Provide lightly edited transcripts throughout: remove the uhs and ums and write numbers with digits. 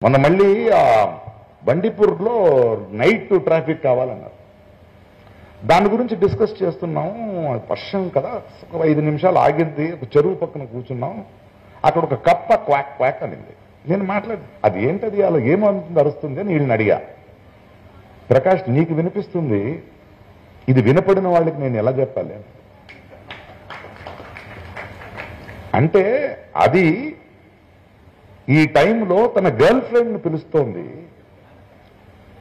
మొన్న మళ్ళీ ఆ బండిపూర్లో నైట్ ట్రాఫిక్ కావాలన్నారు. దాని గురించి డిస్కస్ చేస్తున్నాం. వర్షం కదా, ఒక 5 నిమిషాలు ఆగిద్ది. ఒక చెరువు పక్కన కూర్చున్నాం. అక్కడ ఒక కప్ప క్వాక్ క్వాక్ అనింది. నేను అది ఏంటది, అలా ఏమంటుంది అరుస్తుంది అని వీళ్ళని అడిగా. ప్రకాష్, నీకు వినిపిస్తుంది, ఇది వినపడిన వాళ్ళకి నేను ఎలా చెప్పాలి అంటే, అది ఈ టైంలో తన గర్ల్ ఫ్రెండ్ ని పిలుస్తోంది.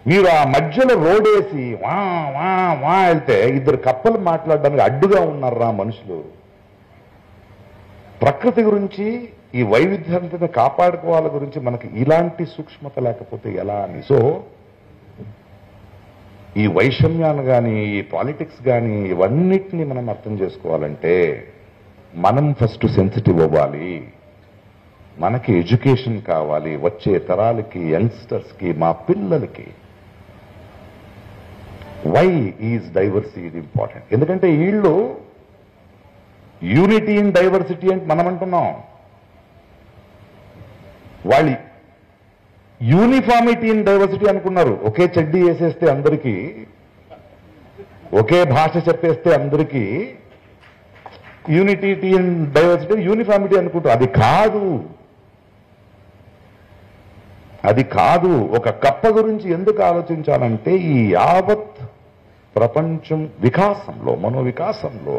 మీరు ఆ మధ్యలో రోడేసి వా వా వా వెళ్తే ఇద్దరు కప్పలు మాట్లాడడానికి అడ్డుగా ఉన్నారా మనుషులు. ప్రకృతి గురించి, ఈ వైవిధ్యాన్ని కాపాడుకోవాల గురించి మనకి ఇలాంటి సూక్ష్మత లేకపోతే ఎలా అని. సో ఈ వైషమ్యాన్ని కానీ, ఈ పాలిటిక్స్ కానీ, ఇవన్నిటినీ మనం అర్థం చేసుకోవాలంటే మనం ఫస్ట్ సెన్సిటివ్ అవ్వాలి. మనకి ఎడ్యుకేషన్ కావాలి. వచ్చే తరాలకి, యంగ్స్టర్స్కి, మా పిల్లలకి వై ఈజ్ డైవర్సిటీ ఇంపార్టెంట్. ఎందుకంటే వీళ్ళు యూనిటీ ఇన్ డైవర్సిటీ అంటే మనం అంటున్నాం, వాళ్ళు యూనిఫార్మిటీ ఇన్ డైవర్సిటీ అనుకున్నారు. ఒకే చెడ్డీ వేసేస్తే అందరికీ, ఒకే భాష చెప్పేస్తే అందరికీ యూనిటీ ఇన్ డైవర్సిటీ, యూనిఫార్మిటీ అనుకుంటారు. అది కాదు. ఒక కప్ప గురించి ఎందుకు ఆలోచించాలంటే, ఈ యావత్ ప్రపంచం వికాసంలో, మనోవికాసంలో,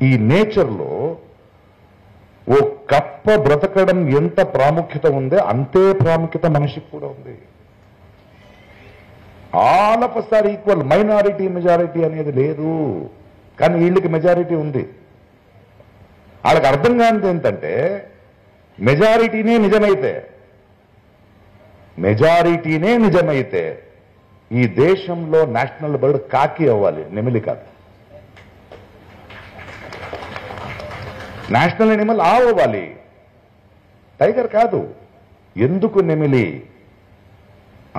ఈ నేచర్లో ఓ కప్ప బ్రతకడం ఎంత ప్రాముఖ్యత ఉందో అంతే ప్రాముఖ్యత మనిషికి కూడా ఉంది. All of us are equal. Minority majority అనేది లేదు. కానీ వీళ్ళకి మెజారిటీ ఉంది. వాళ్ళకి అర్థం కానిది ఏంటంటే, మెజారిటీనే నిజమైతే ఈ దేశంలో నేషనల్ బర్డ్ కాకి అవ్వాలి, నెమిలి కాదు. నేషనల్ ఎనిమల్ ఆవు అవ్వాలి, టైగర్ కాదు. ఎందుకు నెమిలి?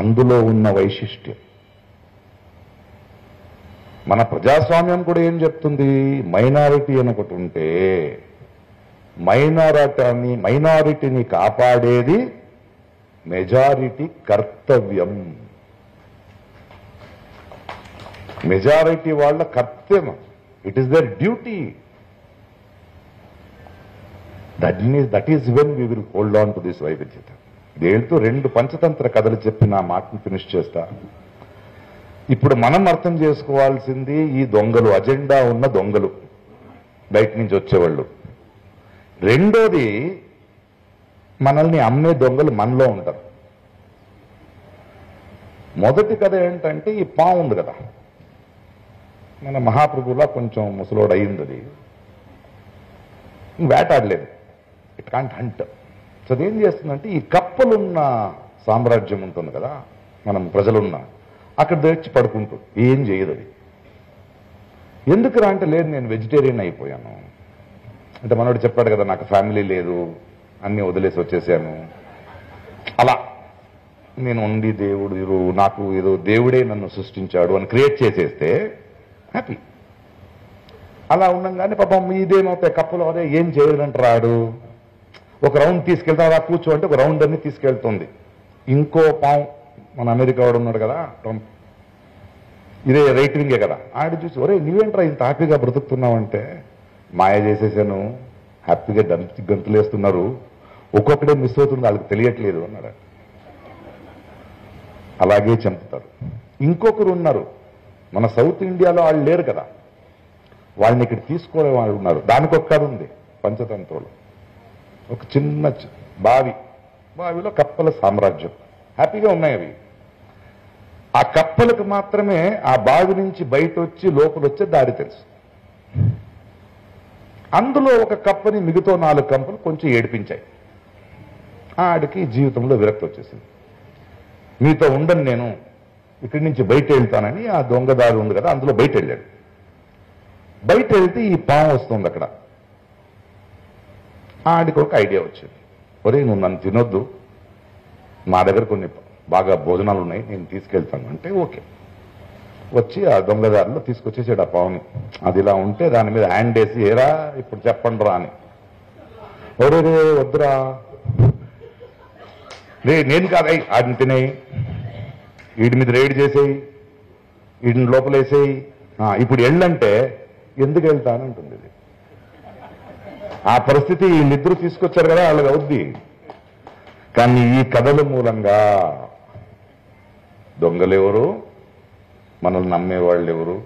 అందులో ఉన్న వైశిష్ట్యం. మన ప్రజాస్వామ్యం కూడా ఏం చెప్తుంది? మైనారిటీ అని ఒకటి ఉంటే మైనారిటీని కాపాడేది మెజారిటీ కర్తవ్యం. మెజారిటీ వాళ్ళ కర్తవ్యం. It is their duty. That is when we will hold on to this వైవిధ్యత. దేంతో 2 పంచతంత్ర కథలు చెప్పి నా మాటను ఫినిష్ చేస్తా. ఇప్పుడు మనం అర్థం చేసుకోవాల్సింది, ఈ దొంగలు, అజెండా ఉన్న దొంగలు, బయట నుంచి వచ్చేవాళ్ళు. రెండోది, మనల్ని అమ్మే దొంగలు మనలో ఉంటారు. మొదటి కథ ఏంటంటే, ఈ పాము ఉంది కదా, మన మహాప్రభులా కొంచెం ముసలోడు అయింది. అది వేటాడలేదు, ఇట్ కాంట్ హంట్. సో అదేం చేస్తుందంటే, ఈ కప్పలున్న సామ్రాజ్యం ఉంటుంది కదా, మనం ప్రజలున్న, అక్కడ తెచ్చి పడుకుంటుంది. ఏం చేయదు అది. ఎందుకురా అంటే, లేదు నేను వెజిటేరియన్ అయిపోయాను అంటే. మనోడు చెప్పాడు కదా, నాకు ఫ్యామిలీ లేదు, అన్ని వదిలేసి వచ్చేసాను. అలా నేను ఉండి దేవుడు నాకు ఏదో దేవుడే నన్ను సృష్టించాడు అని క్రియేట్ చేసేస్తే హ్యాపీ. అలా ఉండగానే పాపం ఇదేమవుతాయి కప్పలు, అదే ఏం చేయడంటాడు. ఒక రౌండ్ తీసుకెళ్తా, అలా కూర్చో అంటే ఒక రౌండ్ అన్ని తీసుకెళ్తుంది. ఇంకో పాము, మన అమెరికా వాడు ఉన్నాడు కదా ట్రంప్, ఇదే రైట్ వింగే కదా, ఆడ చూసి, ఒరే నువ్వేంట్రా ఇంత హ్యాపీగా బ్రతుకుతున్నావంటే, మాయ చేసేసాను, హ్యాపీగా గంతులు వేస్తున్నారు, ఒక్కొక్కడే మిస్ అవుతుంది, వాళ్ళకి తెలియట్లేదు అన్నాడు. అలాగే చంపుతారు. ఇంకొకరు ఉన్నారు, మన సౌత్ ఇండియాలో వాళ్ళు లేరు కదా, వాళ్ళని ఇక్కడ తీసుకోలే వాళ్ళు ఉన్నారు. దానికి ఒక్క కథ ఉంది పంచతంత్రంలో. ఒక చిన్న బావిలో కప్పల సామ్రాజ్యం, హ్యాపీగా ఉన్నాయి అవి. ఆ కప్పలకు మాత్రమే ఆ బావి నుంచి బయట వచ్చి లోపల వచ్చే దారి తెలుసు. అందులో ఒక కప్పని మిగతా 4 కప్పలు కొంచెం ఏడిపించాయి. ఆడికి జీవితంలో విరక్తి వచ్చేసింది. మీతో ఉండను, నేను ఇక్కడి నుంచి బయట వెళ్తానని ఆ దొంగదారి ఉంది కదా, అందులో బయట వెళ్ళాడు. బయట వెళ్తే ఈ పాము వస్తుంది అక్కడ. ఆడికి ఒక ఐడియా వచ్చింది, ఒరే నువ్వు నన్ను తినొద్దు, మా దగ్గర కొన్ని బాగా భోజనాలు ఉన్నాయి, నేను తీసుకెళ్తాను అంటే. ఓకే, వచ్చి ఆ దొంగదారిలో తీసుకొచ్చేసాడు ఆ పావుని. అది ఇలా ఉంటే దాని మీద హ్యాండ్ వేసి, ఏరా ఇప్పుడు చెప్పండి రా అని. ఒరే వద్దురా, నేను కాదు ఆడిని తినేయి, వీడి మీద రైడ్ చేసేయి, వీడిని లోపలేసేయి, ఇప్పుడు ఎళ్ళంటే ఎందుకు వెళ్తానంటుంది ఇది. ఆ పరిస్థితి వీళ్ళిద్దరూ తీసుకొచ్చారు కదా, వాళ్ళకి అవుద్ది. కానీ ఈ కథల మూలంగా దొంగలెవరు, మనల్ని నమ్మేవాళ్ళు ఎవరు,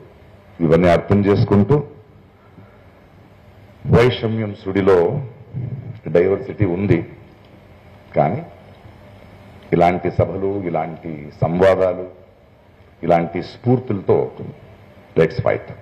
ఇవన్నీ అర్థం చేసుకుంటూ వైషమ్యం సుడిలో డైవర్సిటీ ఉంది. కానీ ఇలాంటి సభలు, ఇలాంటి సంవాదాలు, ఇలాంటి స్ఫూర్తులతో లెట్స్ ఫైట్.